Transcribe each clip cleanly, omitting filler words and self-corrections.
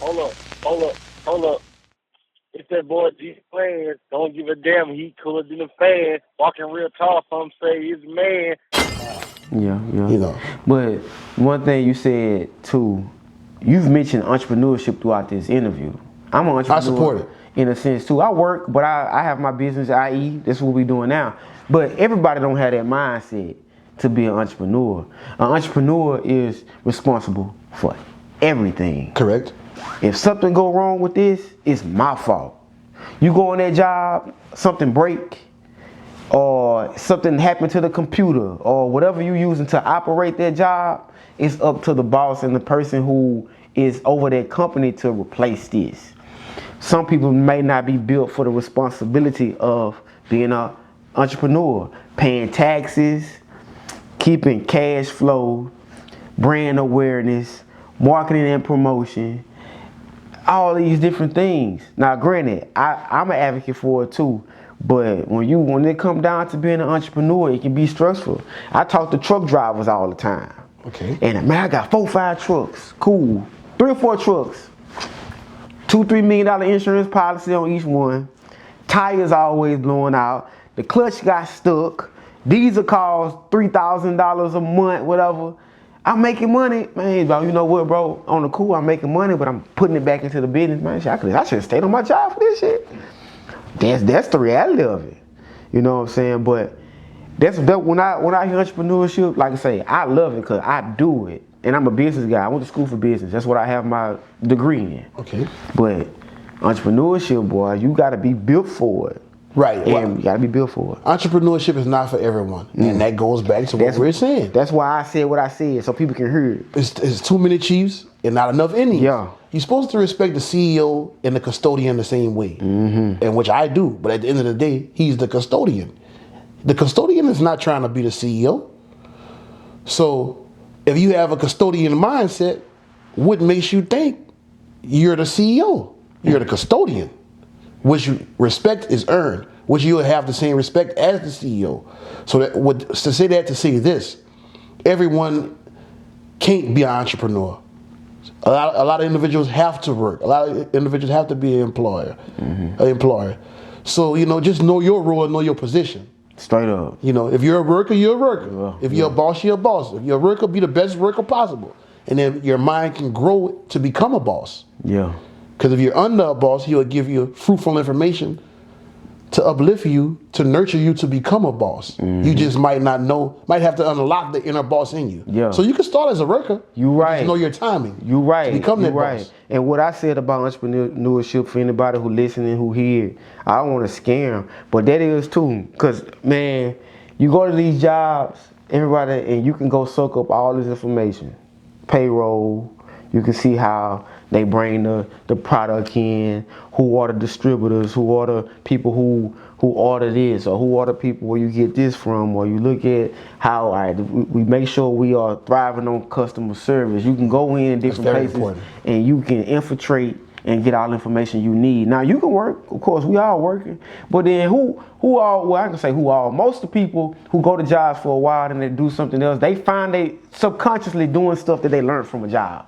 hold up. It's that boy G Planz. Don't give a damn. He cooler than a fan. Walking real tall. Some say he's a man. Yeah. You know. But one thing you said too, you've mentioned entrepreneurship throughout this interview. I'm an entrepreneur. I support it. In a sense too. I work, but I have my business, i.e. This is what we doing now. But everybody don't have that mindset to be an entrepreneur. An entrepreneur is responsible for everything. Correct. If something go wrong with this, it's my fault. You go on that job, something break, or something happen to the computer, or whatever you using to operate that job, it's up to the boss and the person who is over that company to replace this. Some people may not be built for the responsibility of being an entrepreneur, paying taxes, keeping cash flow, brand awareness, marketing and promotion, all these different things. Now, granted, I'm an advocate for it too, but when it comes down to being an entrepreneur, it can be stressful. I talk to truck drivers all the time. Okay. And man, I got 4-5 trucks. Cool. 3 or 4 trucks. $2-3 million insurance policy on each one. Tires always blowing out. The clutch got stuck. Diesel costs $3,000 a month, whatever. I'm making money, man. Bro, you know what, bro? On the cool, I'm making money, but I'm putting it back into the business, man. I should have stayed on my job for this shit. That's the reality of it. You know what I'm saying? But that's when I hear entrepreneurship, like I say, I love it because I do it. And I'm a business guy. I went to school for business. That's what I have my degree in. Okay. But entrepreneurship, boy, you got to be built for it. Right. And you got to be built for it. Entrepreneurship is not for everyone. And that goes back to what we're saying. That's why I said what I said, so people can hear it. It's too many chiefs and not enough innings. Yeah. You're supposed to respect the CEO and the custodian the same way. And which I do. But at the end of the day, he's the custodian. The custodian is not trying to be the CEO. So if you have a custodian mindset, what makes you think you're the CEO? You're the custodian. Which respect is earned, which you'll have the same respect as the CEO. So to say this, everyone can't be an entrepreneur. A lot of individuals have to work. A lot of individuals have to be an employer. So, just know your role and know your position. Straight up. If you're a worker, you're a worker. Yeah, if you're a boss, you're a boss. If you're a worker, be the best worker possible. And then your mind can grow to become a boss. Yeah. Because if you're under a boss, he'll give you fruitful information to uplift you, to nurture you to become a boss. You just might not know, might have to unlock the inner boss in you. Yeah. So you can start as a worker. You right. Just know your timing. You right. To become that right. boss. And what I said about entrepreneurship, for anybody who listening, who hear, I don't want to scare them, but that is too. Because, man, you go to these jobs, everybody, and you can go soak up all this information. Payroll, you can see how they bring the product in, who are the distributors, who are the people who order this, or who are the people where you get this from, or you look at how we make sure we are thriving on customer service. You can go in different places important. And you can infiltrate and get all the information you need. Now you can work, of course, we all working, but then most of the people who go to jobs for a while and they do something else, they find they subconsciously doing stuff that they learned from a job.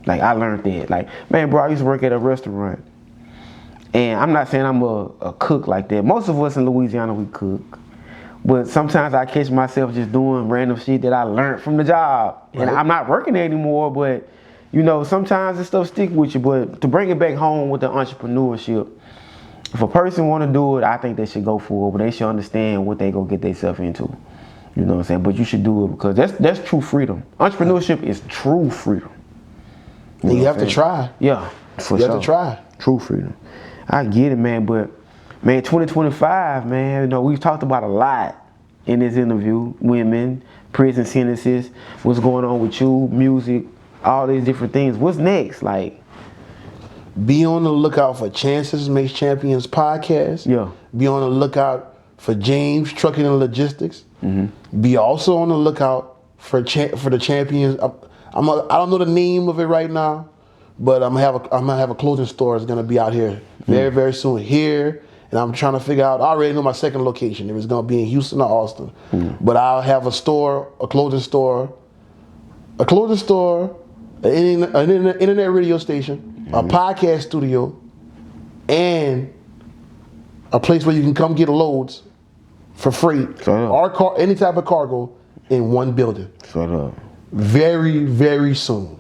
Like I learned that. Like, man, bro, I used to work at a restaurant. And I'm not saying I'm a cook like that. Most of us in Louisiana, we cook. But sometimes I catch myself just doing random shit that I learned from the job. Right. And I'm not working there anymore, but sometimes this stuff stick with you. But to bring it back home with the entrepreneurship, if a person want to do it, I think they should go for it, but they should understand what they gonna get themselves into. You know what I'm saying? But you should do it because that's true freedom. Entrepreneurship is true freedom. You have to try. Yeah, for sure. You have to try. True freedom. I get it, man, but, man, 2025, man, we've talked about a lot in this interview. Women, prison sentences, what's going on with you, music, all these different things. What's next? Like, be on the lookout for Chances Makes Champions podcast. Yeah. Be on the lookout for James Trucking and Logistics. Be also on the lookout for the Champions. I don't know the name of it right now, but I'm gonna have a clothing store that's gonna be out here very, very soon here. And I'm trying to figure out, I already know my second location. If it's gonna be in Houston or Austin. But I'll have a clothing store, an internet radio station, a podcast studio, and a place where you can come get loads for free, or any type of cargo in one building. Shut up. Very, very soon.